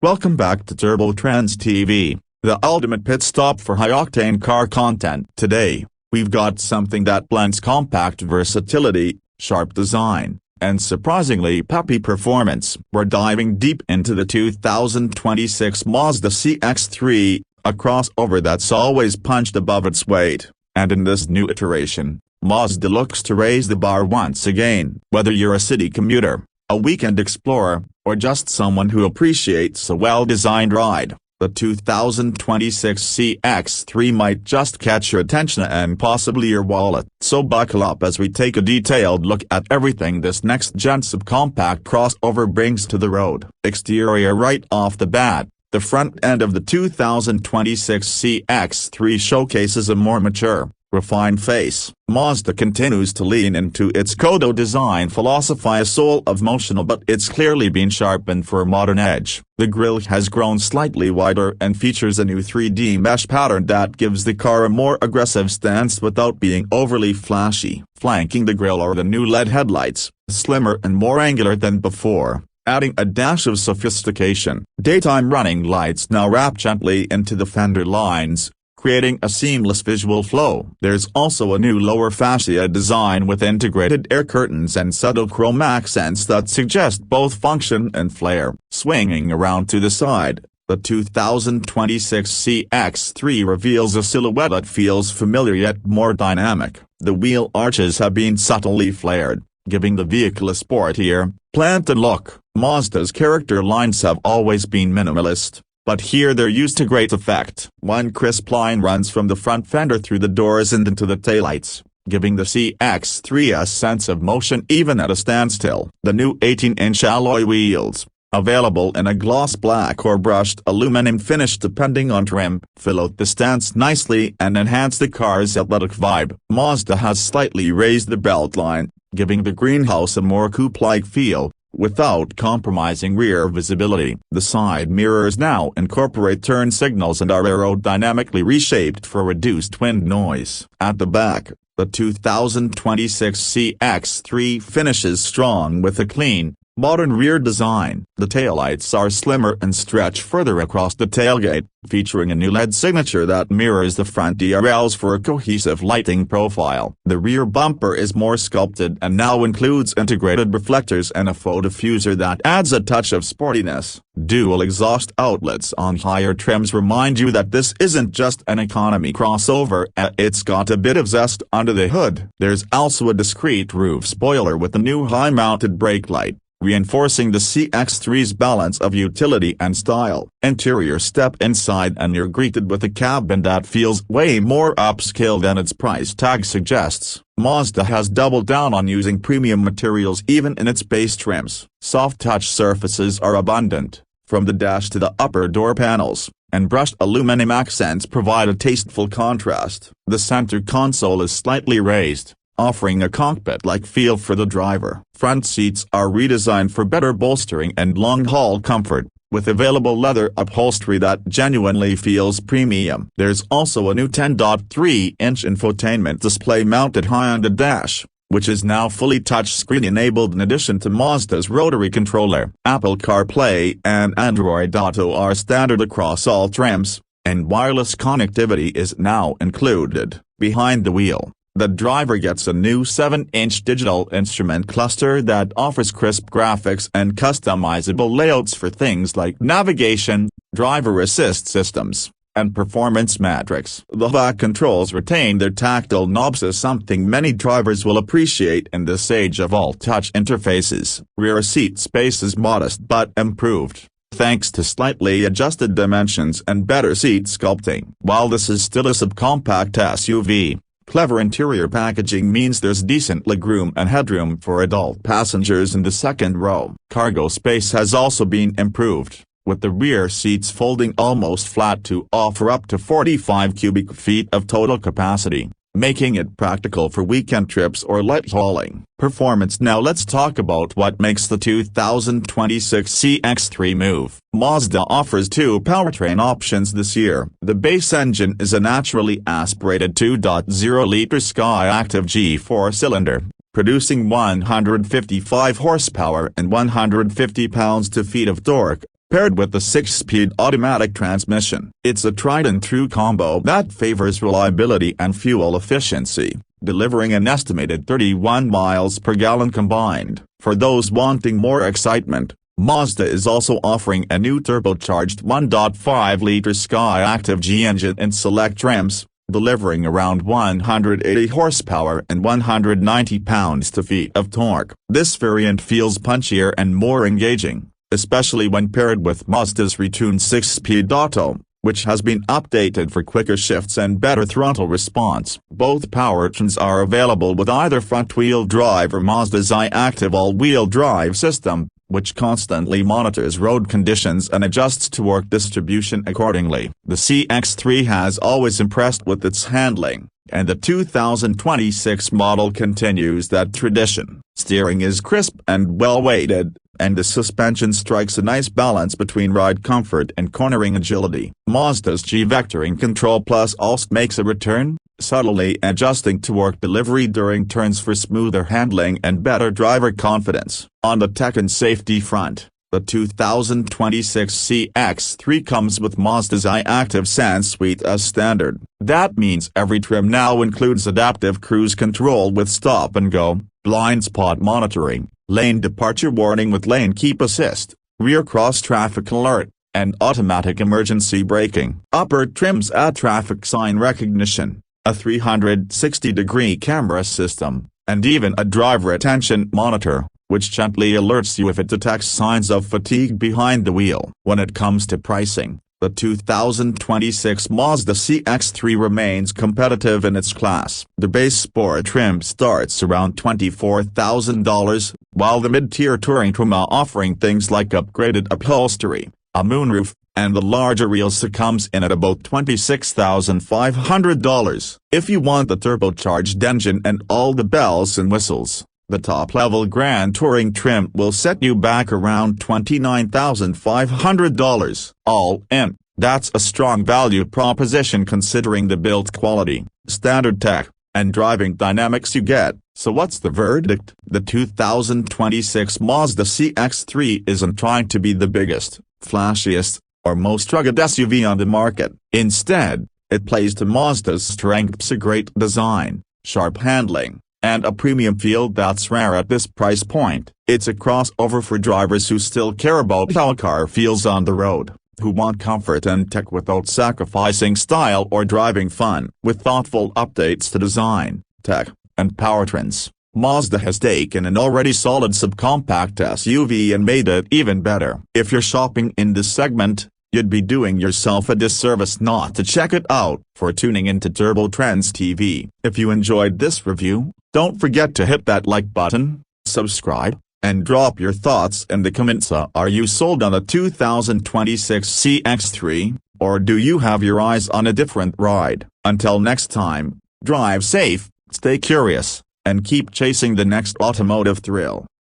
Welcome back to Trendz TV, the ultimate pit stop for high-octane car content. Today, we've got something that blends compact versatility, sharp design, and surprisingly peppy performance. We're diving deep into the 2026 Mazda CX-3, a crossover that's always punched above its weight, and in this new iteration, Mazda looks to raise the bar once again. Whether you're a city commuter, a weekend explorer, or just someone who appreciates a well-designed ride, the 2026 CX-3 might just catch your attention and possibly your wallet. So buckle up as we take a detailed look at everything this next-gen subcompact crossover brings to the road. Exterior. Right off the bat, the front end of the 2026 CX-3 showcases a more mature, refined face. Mazda continues to lean into its Kodo design philosophy, a soul of motion, but it's clearly been sharpened for a modern edge. The grille has grown slightly wider and features a new 3D mesh pattern that gives the car a more aggressive stance without being overly flashy. Flanking the grille are the new LED headlights, slimmer and more angular than before, adding a dash of sophistication. Daytime running lights now wrap gently into the fender lines, creating a seamless visual flow. There's also a new lower fascia design with integrated air curtains and subtle chrome accents that suggest both function and flair. Swinging around to the side, the 2026 CX-3 reveals a silhouette that feels familiar yet more dynamic. The wheel arches have been subtly flared, giving the vehicle a sportier, planted look. Mazda's character lines have always been minimalist, but here they're used to great effect. One crisp line runs from the front fender through the doors and into the taillights, giving the CX-3 a sense of motion even at a standstill. The new 18-inch alloy wheels, available in a gloss black or brushed aluminum finish depending on trim, fill out the stance nicely and enhance the car's athletic vibe. Mazda has slightly raised the beltline, giving the greenhouse a more coupe-like feel, without compromising rear visibility. The side mirrors now incorporate turn signals and are aerodynamically reshaped for reduced wind noise. At the back, the 2026 CX-3 finishes strong with a clean, modern rear design. The taillights are slimmer and stretch further across the tailgate, featuring a new LED signature that mirrors the front DRLs for a cohesive lighting profile. The rear bumper is more sculpted and now includes integrated reflectors and a faux diffuser that adds a touch of sportiness. Dual exhaust outlets on higher trims remind you that this isn't just an economy crossover, it's got a bit of zest under the hood. There's also a discreet roof spoiler with a new high-mounted brake light, reinforcing the CX-3's balance of utility and style. Interior. Step inside and you're greeted with a cabin that feels way more upscale than its price tag suggests. Mazda has doubled down on using premium materials even in its base trims. Soft touch surfaces are abundant, from the dash to the upper door panels, and brushed aluminum accents provide a tasteful contrast. The center console is slightly raised, offering a cockpit-like feel for the driver. Front seats are redesigned for better bolstering and long-haul comfort, with available leather upholstery that genuinely feels premium. There's also a new 10.3-inch infotainment display mounted high on the dash, which is now fully touchscreen-enabled in addition to Mazda's rotary controller. Apple CarPlay and Android Auto are standard across all trims, and wireless connectivity is now included. Behind the wheel, the driver gets a new 7-inch digital instrument cluster that offers crisp graphics and customizable layouts for things like navigation, driver assist systems, and performance metrics. The back controls retain their tactile knobs, as something many drivers will appreciate in this age of all-touch interfaces. Rear seat space is modest but improved, thanks to slightly adjusted dimensions and better seat sculpting. While this is still a subcompact SUV, clever interior packaging means there's decent legroom and headroom for adult passengers in the second row. Cargo space has also been improved, with the rear seats folding almost flat to offer up to 45 cubic feet of total capacity, making it practical for weekend trips or light hauling. Performance. Now let's talk about what makes the 2026 CX-3 move. Mazda offers two powertrain options this year. The base engine is a naturally aspirated 2.0-liter Sky-Active G4 cylinder, producing 155 horsepower and 150 pounds-feet of torque, paired with the 6-speed automatic transmission. It's a tried-and-true combo that favors reliability and fuel efficiency, delivering an estimated 31 miles per gallon combined. For those wanting more excitement, Mazda is also offering a new turbocharged 1.5-liter i-Activsense engine in select trims, delivering around 180 horsepower and 190 pounds-feet of torque. This variant feels punchier and more engaging, especially when paired with Mazda's retuned 6-speed auto, which has been updated for quicker shifts and better throttle response. Both powertrains are available with either front-wheel drive or Mazda's i-Active all-wheel drive system, which constantly monitors road conditions and adjusts torque distribution accordingly. The CX-3 has always impressed with its handling, and the 2026 model continues that tradition. Steering is crisp and well-weighted, and the suspension strikes a nice balance between ride comfort and cornering agility. Mazda's G-Vectoring Control Plus also makes a return, subtly adjusting torque delivery during turns for smoother handling and better driver confidence. On the tech and safety front, the 2026 CX-3 comes with Mazda's i-Activsense suite as standard. That means every trim now includes adaptive cruise control with stop-and-go, blind spot monitoring, lane departure warning with lane keep assist, rear cross-traffic alert, and automatic emergency braking. Upper trims add traffic sign recognition, a 360-degree camera system, and even a driver attention monitor, which gently alerts you if it detects signs of fatigue behind the wheel. When it comes to pricing, the 2026 Mazda CX-3 remains competitive in its class. The base sport trim starts around $24,000, while the mid-tier touring trim offering things like upgraded upholstery, a moonroof, and the larger wheels comes in at about $26,500. If you want the turbocharged engine and all the bells and whistles, the top-level Grand Touring trim will set you back around $29,500. All in, that's a strong value proposition considering the build quality, standard tech, and driving dynamics you get. So what's the verdict? The 2026 Mazda CX-3 isn't trying to be the biggest, flashiest, or most rugged SUV on the market. Instead, it plays to Mazda's strengths: a great design, sharp handling, and a premium feel that's rare at this price point. It's a crossover for drivers who still care about how a car feels on the road, who want comfort and tech without sacrificing style or driving fun. With thoughtful updates to design, tech, and powertrains, Mazda has taken an already solid subcompact SUV and made it even better. If you're shopping in this segment, you'd be doing yourself a disservice not to check it out. For tuning into Trendz TV. If you enjoyed this review, don't forget to hit that like button, subscribe, and drop your thoughts in the comments. Are you sold on the 2026 CX-3, or do you have your eyes on a different ride? Until next time, drive safe, stay curious, and keep chasing the next automotive thrill.